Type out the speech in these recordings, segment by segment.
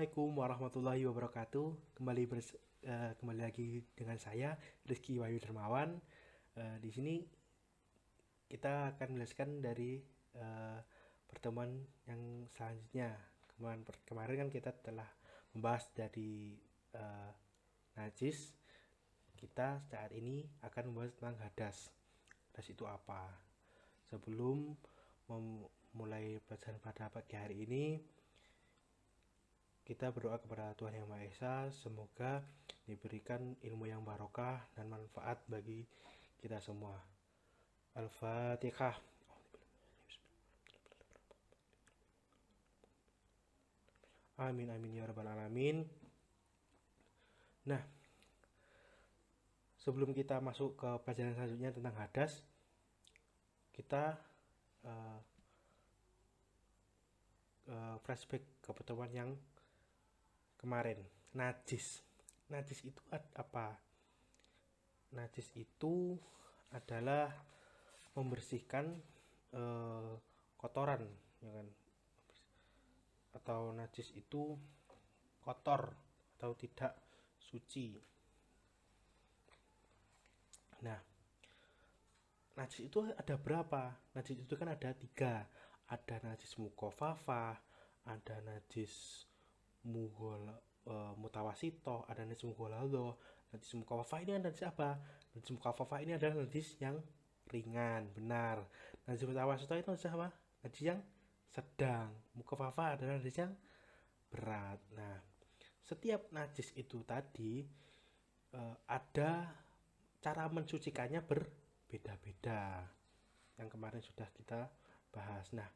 Assalamualaikum warahmatullahi wabarakatuh. Kembali lagi dengan saya Rizky Wahyu Dermawan. Di sini kita akan menjelaskan dari eh, pertemuan yang selanjutnya. Kemarin kan kita telah membahas dari eh, najis. Kita saat ini akan membahas tentang hadas. Hadas itu apa? Sebelum memulai pelajaran pada pagi hari ini, kita berdoa kepada Tuhan Yang Maha Esa, semoga diberikan ilmu yang barokah dan manfaat bagi kita semua. Al-Fatihah. Amin amin ya rabbal alamin. Nah, sebelum kita masuk ke pelajaran selanjutnya tentang hadas, kita uh, flashback ke pertemuan yang kemarin. Najis itu apa? Najis itu adalah membersihkan kotoran, ya kan? Atau najis itu kotor atau tidak suci. Nah, najis itu ada berapa? Najis itu kan ada 3. Ada najis mukofafah, ada najis mutawasito, ada najis mugholado. Najis mukofafah ini ada najis apa? Najis mukofafah ini adalah najis yang ringan, benar. Najis mutawasito itu najis apa? Najis yang sedang. Mukofafah adalah najis yang berat. Nah, setiap najis itu tadi ada cara mensucikannya berbeda-beda. Yang kemarin sudah kita bahas. Nah,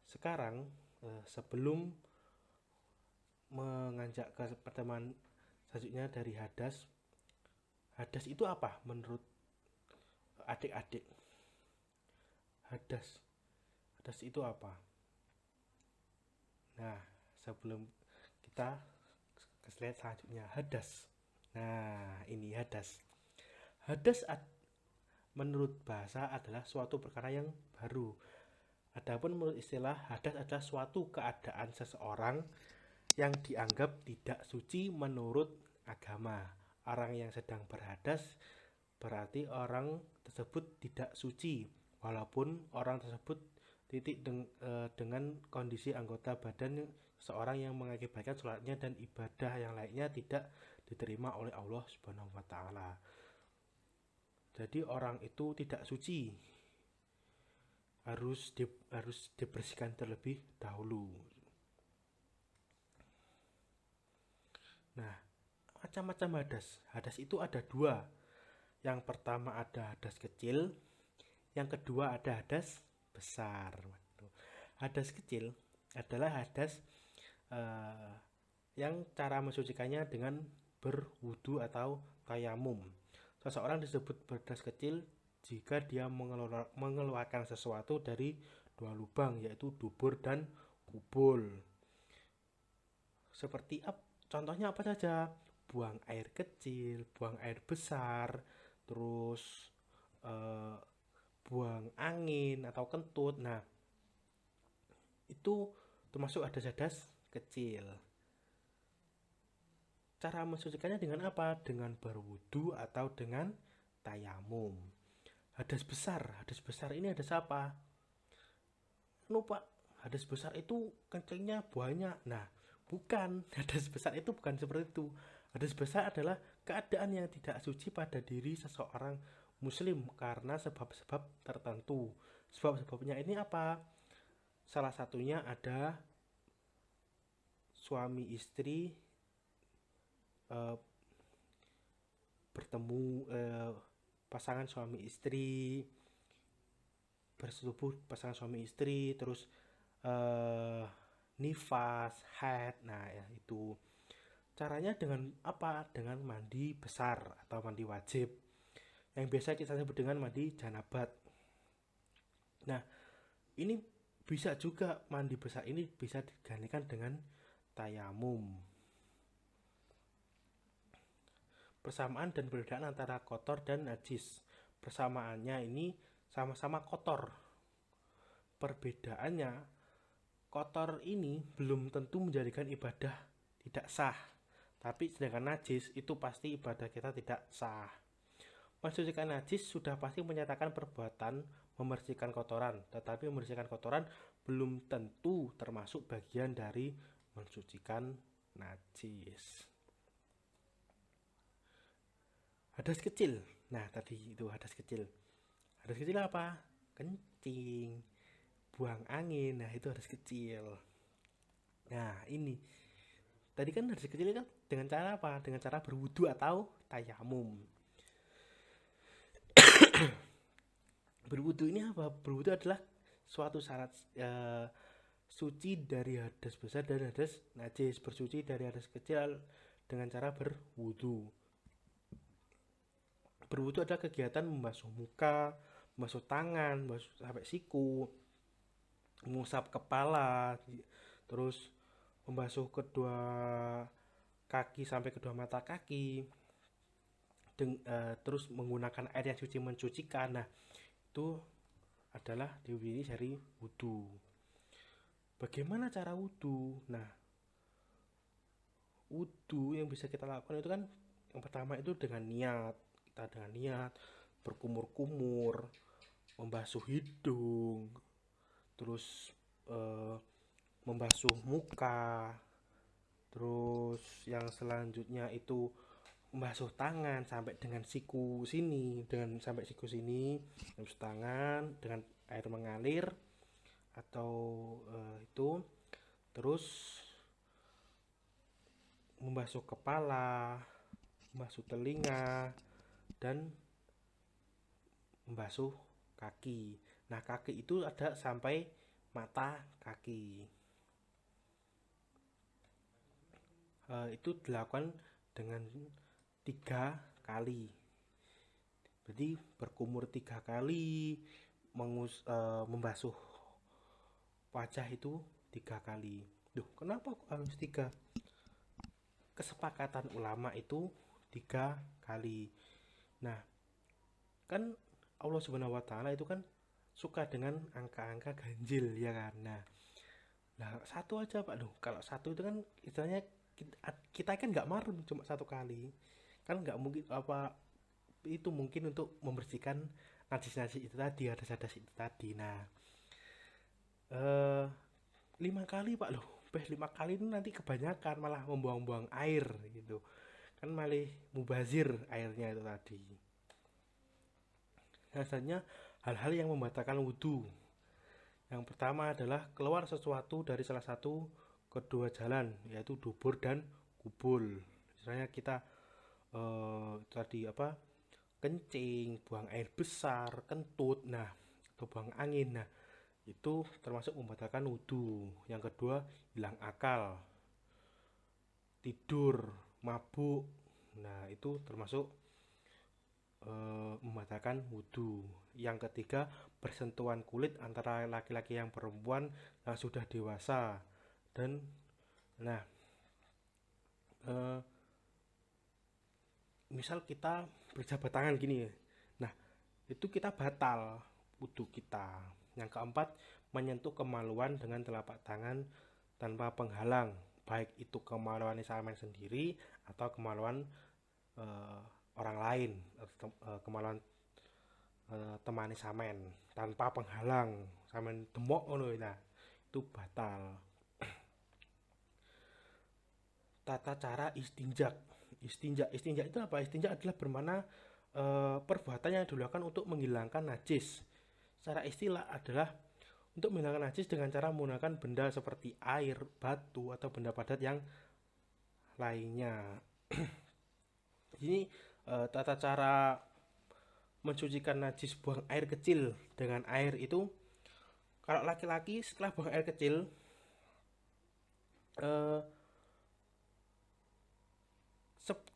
sekarang sebelum menganjak ke pertemuan selanjutnya dari hadas. Hadas itu apa menurut adik-adik? Hadas. Hadas itu apa? Nah, sebelum kita ke slide selanjutnya, hadas. Nah, ini hadas. Hadas menurut bahasa adalah suatu perkara yang baru. Adapun menurut istilah, hadas adalah suatu keadaan seseorang yang dianggap tidak suci menurut agama. Orang yang sedang berhadas berarti orang tersebut tidak suci, walaupun orang tersebut dengan kondisi anggota badan seorang yang mengakibatkan sholatnya dan ibadah yang lainnya tidak diterima oleh Allah Subhanahu wa taala. Jadi orang itu tidak suci, harus dibersihkan terlebih dahulu. Nah, macam-macam hadas. Hadas itu ada 2. Yang pertama ada hadas kecil, yang kedua ada hadas besar. Hadas kecil adalah hadas yang cara mensucikannya dengan berwudu atau tayamum. Seseorang disebut berhadas kecil jika dia mengeluarkan sesuatu dari 2 lubang, yaitu dubur dan kubul. Seperti contohnya apa saja? Buang air kecil, buang air besar, terus buang angin atau kentut. Nah, itu termasuk hadas-hadas kecil. Cara mensucikannya dengan apa? Dengan berwudu atau dengan tayamum. Hadas besar ini hadas apa? Lupa, hadas besar itu kencingnya banyak. Nah, bukan, hadas besar itu bukan seperti itu. Hadas besar adalah keadaan yang tidak suci pada diri seseorang muslim karena sebab-sebab tertentu. Sebab-sebabnya ini apa? Salah satunya ada suami istri bertemu, pasangan suami istri bersetubuh, pasangan suami istri, terus nifas, haid. Nah, ya itu caranya dengan apa? Dengan mandi besar atau mandi wajib, yang biasa kita sebut dengan mandi janabat. Nah, ini bisa juga, mandi besar ini bisa digantikan dengan tayamum. Persamaan dan perbedaan antara kotor dan najis. Persamaannya ini sama-sama kotor. Perbedaannya, kotor ini belum tentu menjadikan ibadah tidak sah. Tapi sedangkan najis itu pasti ibadah kita tidak sah. Mensucikan najis sudah pasti menyatakan perbuatan membersihkan kotoran, tetapi membersihkan kotoran belum tentu termasuk bagian dari mensucikan najis. Hadas kecil. Nah, tadi itu hadas kecil. Hadas kecil apa? Kencing, buang angin. Nah, itu hadas kecil. Nah, ini tadi kan hadas kecil kan dengan cara apa? Dengan cara berwudu atau tayamum. Berwudu ini apa? Berwudu adalah suatu syarat suci dari hadas besar dan hadas najis. Bersuci dari hadas kecil dengan cara berwudu. Berwudu adalah kegiatan membasuh muka, membasuh tangan, membasuh sampai siku, mengusap kepala, terus membasuh kedua kaki sampai kedua mata kaki, terus menggunakan air yang suci mencucikan. Nah, itu adalah diwiri dari wudu. Bagaimana cara wudu? Nah, wudu yang bisa kita lakukan itu kan yang pertama itu dengan niat. Kita dengan niat berkumur-kumur, membasuh hidung, terus membasuh muka, terus yang selanjutnya itu membasuh tangan sampai dengan siku sini, membasuh tangan dengan air mengalir atau itu, terus membasuh kepala, membasuh telinga, dan membasuh kaki. Nah, kaki itu ada sampai mata kaki. Itu dilakukan dengan 3 kali. Berarti berkumur 3 kali, membasuh wajah itu 3 kali. Duh, kenapa harus 3? Kesepakatan ulama itu 3 kali. Nah, kan Allah Subhanahu wa taala itu kan suka dengan angka-angka ganjil ya kan. Nah, satu aja Pak. Loh, kalau satu itu kan istilahnya kita kan nggak marun cuma 1 kali. Kan nggak mungkin apa itu mungkin untuk membersihkan najis-najis itu tadi, hadas-hadas itu tadi. Nah, 5 kali Pak. Loh, 5 kali itu nanti kebanyakan malah membuang-buang air gitu. Kan malah mubazir airnya itu tadi. Biasanya hal-hal yang membatalkan wudhu. Yang pertama adalah keluar sesuatu dari salah satu kedua jalan, yaitu dubur dan kubul. Misalnya kita tadi apa? Kencing, buang air besar, kentut, nah, atau buang angin. Nah, itu termasuk membatalkan wudhu. Yang kedua, hilang akal, tidur, mabuk. Nah, itu termasuk membatalkan wudhu. Yang ketiga, bersentuhan kulit antara laki-laki yang perempuan yang sudah dewasa. Dan nah, misal kita berjabat tangan gini ya. Nah, itu kita batal wudhu kita. Yang keempat, menyentuh kemaluan dengan telapak tangan tanpa penghalang, baik itu kemaluan sampean sendiri atau kemaluan orang lain, kemaluan temani sampean tanpa penghalang, sampean demok ngono. Nah, itu batal. Tata cara istinja. Istinja itu apa? Istinja adalah bermakna perbuatan yang dilakukan untuk menghilangkan najis. Secara istilah adalah untuk menghilangkan najis dengan cara menggunakan benda seperti air, batu, atau benda padat yang lainnya. Ini tata cara mensucikan najis buang air kecil dengan air itu, kalau laki-laki setelah buang air kecil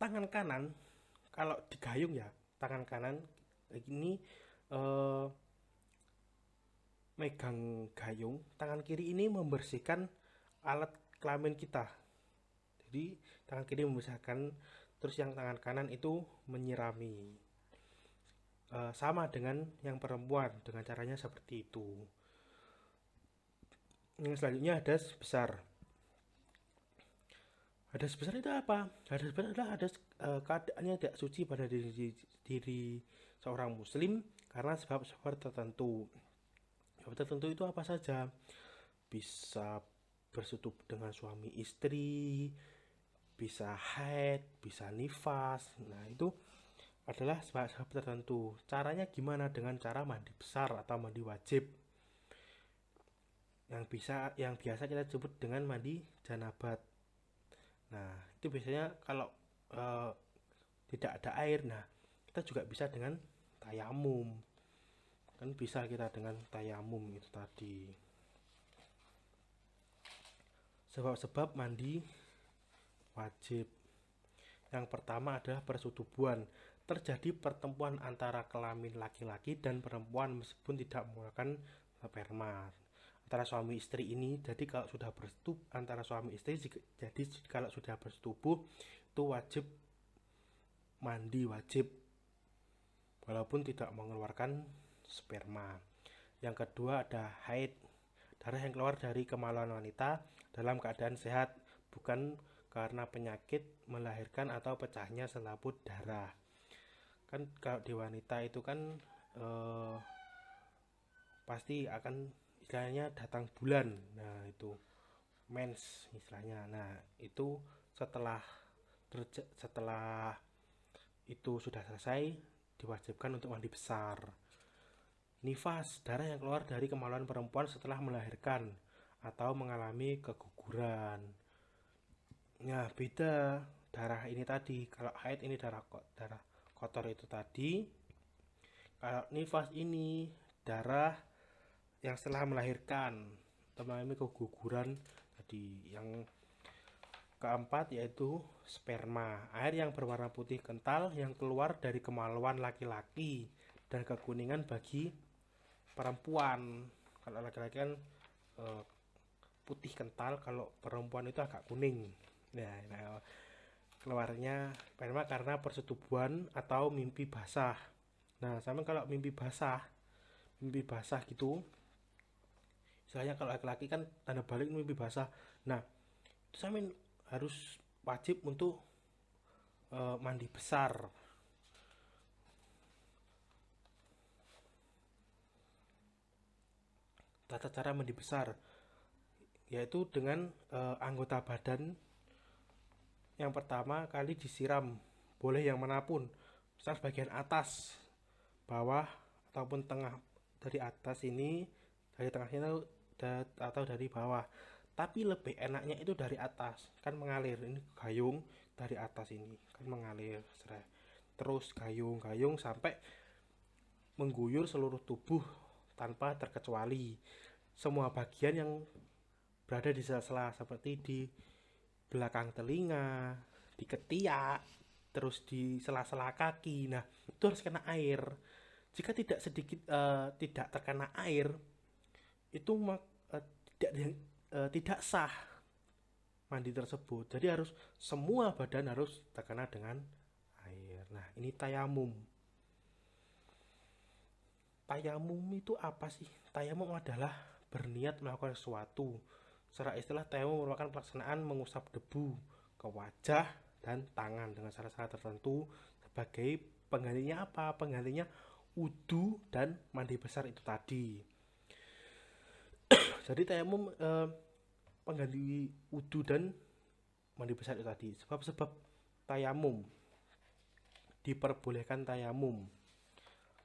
tangan kanan, kalau digayung ya, tangan kanan ini megang gayung, tangan kiri ini membersihkan alat kelamin kita. Jadi tangan kiri membersihkan, terus yang tangan kanan itu menyirami. Sama dengan yang perempuan, dengan caranya seperti itu. Yang selanjutnya hadas besar. Hadas besar itu apa? Hadas besar adalah hadas keadaannya tidak suci pada diri seorang muslim karena sebab-sebab tertentu. Sebab tertentu itu apa saja? Bisa bersetubuh dengan suami istri, bisa haid, bisa nifas. Nah, itu adalah sebab-sebab tertentu. Caranya gimana? Dengan cara mandi besar atau mandi wajib. Yang biasa kita sebut dengan mandi janabat. Nah, itu biasanya kalau eh, tidak ada air, nah kita juga bisa dengan tayamum. Kan bisa kita dengan tayamum itu tadi. Sebab-sebab mandi wajib. Yang pertama adalah persetubuhan. Terjadi pertemuan antara kelamin laki-laki dan perempuan meskipun tidak menggunakan sperma. Antara suami istri ini, jadi kalau sudah bersetubuh antara suami istri, jadi kalau sudah bersetubuh itu wajib mandi wajib walaupun tidak mengeluarkan sperma. Yang kedua ada haid, darah yang keluar dari kemaluan wanita dalam keadaan sehat, bukan karena penyakit melahirkan atau pecahnya selaput darah. Kan kalau di wanita itu kan pasti akan istilahnya datang bulan. Nah, itu mens istilahnya. Nah, itu setelah setelah itu sudah selesai diwajibkan untuk mandi besar. Nifas, darah yang keluar dari kemaluan perempuan setelah melahirkan atau mengalami keguguran. Nah, beda darah ini tadi. Kalau haid ini darah kotor itu tadi. Kalau nifas ini darah yang setelah melahirkan atau mengalami keguguran tadi. Yang keempat yaitu sperma, air yang berwarna putih kental yang keluar dari kemaluan laki-laki dan kekuningan bagi perempuan. Kalau laki-laki kan putih kental, kalau perempuan itu agak kuning. Nah, keluarnya sperma karena persetubuhan atau mimpi basah. Nah, sama kalau mimpi basah gitu, misalnya kalau laki-laki kan tanda balik mimpi basah. Nah, itu sama harus wajib untuk mandi besar. Tata cara mandi besar yaitu dengan anggota badan yang pertama kali disiram, boleh yang manapun, misal bagian atas, bawah ataupun tengah. Dari atas ini, dari tengahnya atau dari bawah, tapi lebih enaknya itu dari atas, kan mengalir. Ini gayung dari atas ini kan mengalir terus gayung sampai mengguyur seluruh tubuh tanpa terkecuali semua bagian yang berada di sela-sela, seperti di belakang telinga, di ketiak, terus di sela-sela kaki. Nah, itu harus kena air. Jika tidak terkena air, itu tidak sah mandi tersebut. Jadi harus semua badan harus terkena dengan air. Nah, ini tayamum. Tayamum itu apa sih? Tayamum adalah berniat melakukan sesuatu. Secara istilah, tayamum merupakan pelaksanaan mengusap debu ke wajah dan tangan dengan cara-cara tertentu sebagai penggantinya apa? Penggantinya wudu dan mandi besar itu tadi. Jadi tayamum pengganti wudu dan mandi besar itu tadi. Sebab-sebab tayamum, diperbolehkan tayamum.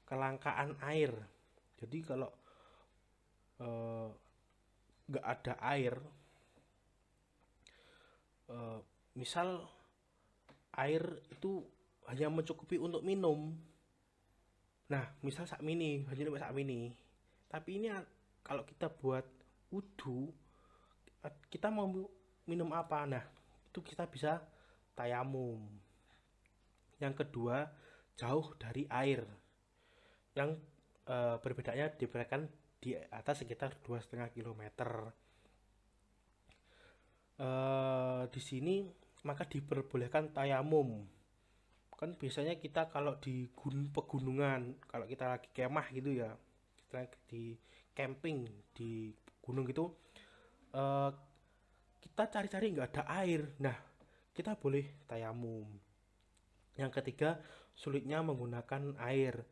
Kelangkaan air. Jadi kalau nggak ada air, misal air itu hanya mencukupi untuk minum. Nah, misal sak mini, tapi ini kalau kita buat wudu, kita mau minum apa? Nah, itu kita bisa tayamum. Yang kedua, jauh dari air. Yang berbedanya diberikan di atas sekitar 2,5 km. Di sini maka diperbolehkan tayamum. Kan biasanya kita kalau di pegunungan, kalau kita lagi kemah gitu ya, kita di camping di gunung gitu, eh, kita cari-cari nggak ada air, nah kita boleh tayamum. Yang ketiga, sulitnya menggunakan air.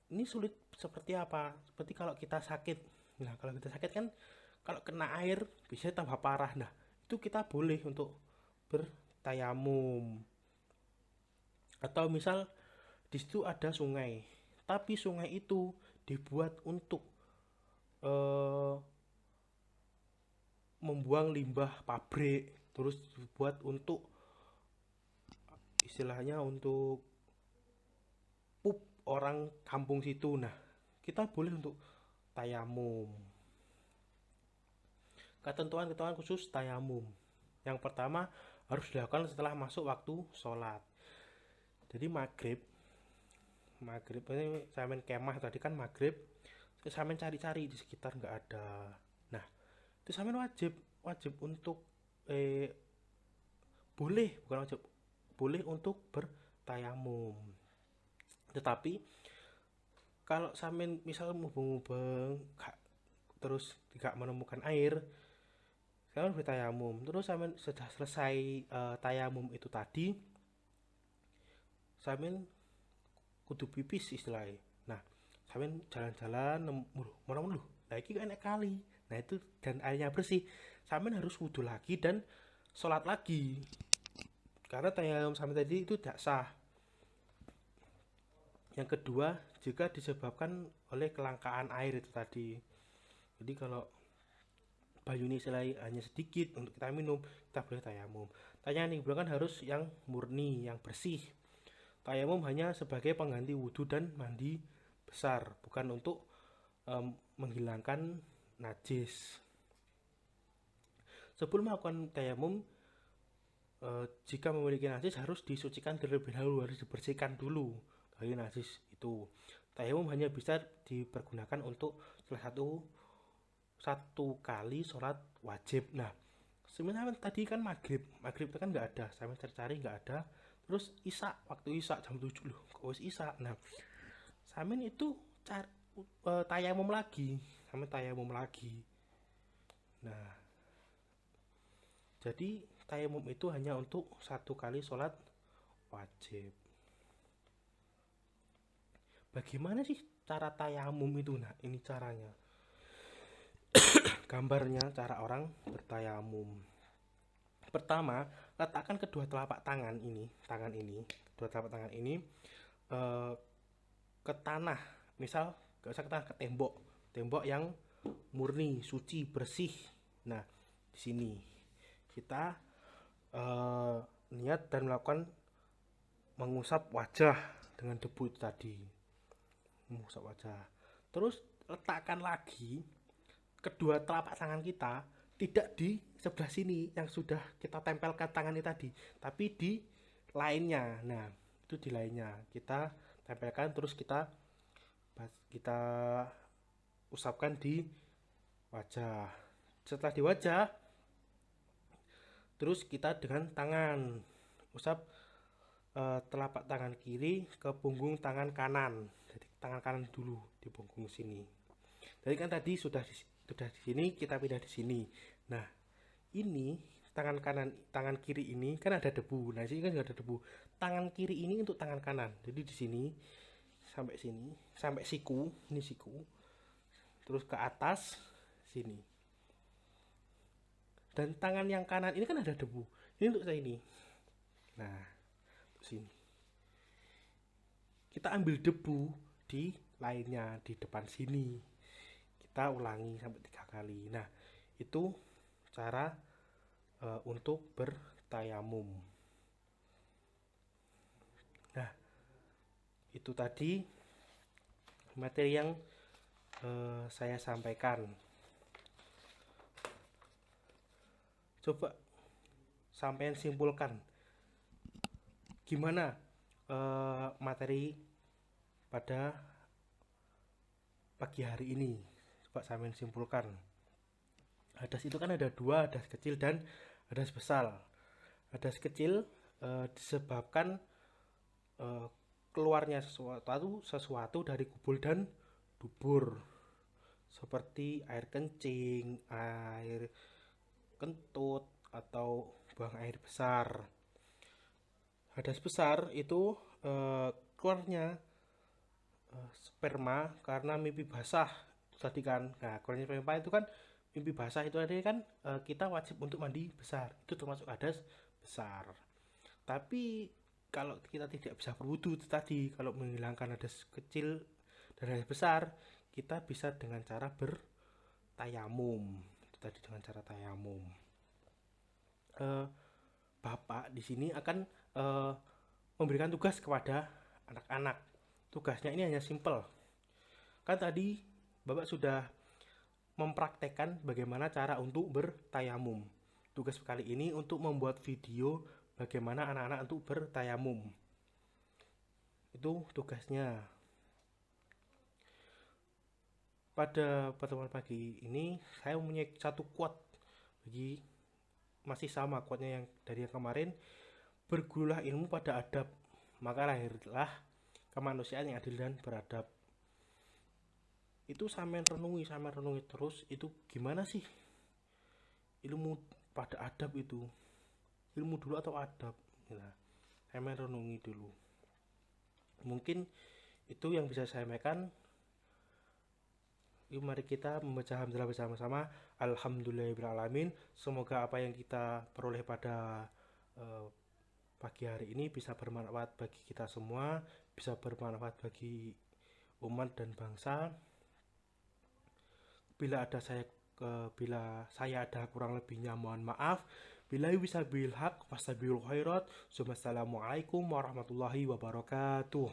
Ini sulit seperti apa? Seperti kalau kita sakit. Nah, kalau kita sakit kan kalau kena air bisa tambah parah. Nah, itu kita boleh untuk bertayamum. Atau misal di situ ada sungai, tapi sungai itu dibuat untuk eh, membuang limbah pabrik, terus dibuat untuk istilahnya untuk pup orang kampung situ. Nah, kita boleh untuk tayamum. Ketentuan-ketentuan khusus tayamum. Yang pertama harus dilakukan setelah masuk waktu sholat. Jadi maghrib, maghrib ini saya main kemah tadi kan maghrib. Saya main cari-cari di sekitar nggak ada. Nah, itu saya main wajib wajib untuk eh, boleh bukan wajib boleh untuk bertayamum. Tetapi kalau samin misal mubeng-mubeng terus tidak menemukan air, saya bertayamum. Terus samin sudah selesai tayamum itu tadi, samin kudu pipis istilahnya. Nah, samin jalan-jalan mana lu. Nah, ini enak kali. Nah, itu dan airnya bersih. Samin harus wudhu lagi dan sholat lagi. Karena tayamum samin tadi itu tidak sah. Yang kedua, jika disebabkan oleh kelangkaan air itu tadi. Jadi kalau banyune selai hanya sedikit untuk kita minum, kita boleh tayamum. Tayamum kan harus yang murni, yang bersih. Tayamum hanya sebagai pengganti wudhu dan mandi besar, bukan untuk menghilangkan najis. Sebelum melakukan tayamum, jika memiliki najis harus disucikan terlebih dahulu, harus dibersihkan dulu dari najis itu. Tayamum hanya bisa dipergunakan untuk salah satu kali sholat wajib. Nah, sebenarnya tadi kan maghrib itu kan nggak ada, saya cari-cari nggak ada. Terus isya, waktu isya jam 7 loh, kok wis isya. Nah, samin itu cari tayamum lagi, samin tayamum lagi. Nah, jadi tayamum itu hanya untuk satu kali sholat wajib. Bagaimana sih cara tayamum itu? Nah, ini caranya. Gambarnya cara orang bertayamum. Pertama, letakkan kedua telapak tangan ini, kedua telapak tangan ini ke tanah. Misal, gak usah ke tanah, ke tembok yang murni, suci, bersih. Nah, di sini kita niat dan melakukan mengusap wajah dengan debu itu tadi, mengusap wajah. Terus letakkan lagi kedua telapak tangan kita tidak di sebelah sini yang sudah kita tempelkan tangannya tadi, tapi di lainnya. Nah, itu di lainnya kita tempelkan, terus kita usapkan di wajah. Setelah di wajah, terus kita dengan tangan usap telapak tangan kiri ke punggung tangan kanan. Jadi tangan kanan dulu di punggung sini. Jadi kan tadi sudah di sini, kita pindah di sini. Nah, ini tangan kiri ini kan ada debu. Nah, sini kan juga ada debu. Tangan kiri ini untuk tangan kanan. Jadi di sini sampai siku, ini siku. Terus ke atas sini. Dan tangan yang kanan ini kan ada debu. Ini untuk saya ini. Nah, untuk sini. Kita ambil debu di lainnya, di depan sini. Kita ulangi sampai 3 kali. Nah, itu cara untuk bertayamum. Nah, itu tadi materi yang saya sampaikan. Coba sampean simpulkan gimana materi pada pagi hari ini. Coba sampean simpulkan. Hadas itu kan ada dua, hadas kecil dan hadas besar. Hadas kecil disebabkan keluarnya sesuatu dari kubul dan dubur, seperti air kencing, air kentut atau buang air besar. Hadas besar itu keluarnya sperma karena mimpi basah tadi kan. Nah, keluarnya sperma itu kan mimpi basah itu artinya kan kita wajib untuk mandi besar. Itu termasuk hadas besar. Tapi kalau kita tidak bisa berwudu tadi, kalau menghilangkan hadas kecil dan hadas besar, kita bisa dengan cara bertayamum. Itu tadi dengan cara tayamum. Bapak di sini akan memberikan tugas kepada anak-anak. Tugasnya ini hanya simple. Kan tadi Bapak sudah mempraktekkan bagaimana cara untuk bertayamum. Tugas kali ini untuk membuat video bagaimana anak-anak untuk bertayamum. Itu tugasnya. Pada pertemuan pagi ini saya mempunyai satu quote bagi masih sama quote-nya yang dari yang kemarin. Bergurulah ilmu pada adab, maka lahirlah kemanusiaan yang adil dan beradab. Itu sampai renungi terus, itu gimana sih ilmu pada adab itu, ilmu dulu atau adab? Nah, saya renungi dulu. Mungkin itu yang bisa saya sampaikan. Yuk mari kita membaca hamdalah bersama-sama. Alhamdulillahirrahmanirrahim. Semoga apa yang kita peroleh pada pagi hari ini bisa bermanfaat bagi kita semua, bisa bermanfaat bagi umat dan bangsa. Bila saya ada kurang lebihnya mohon maaf. Billahi wabil haq wasabil khairat. Wassalamualaikum warahmatullahi wabarakatuh.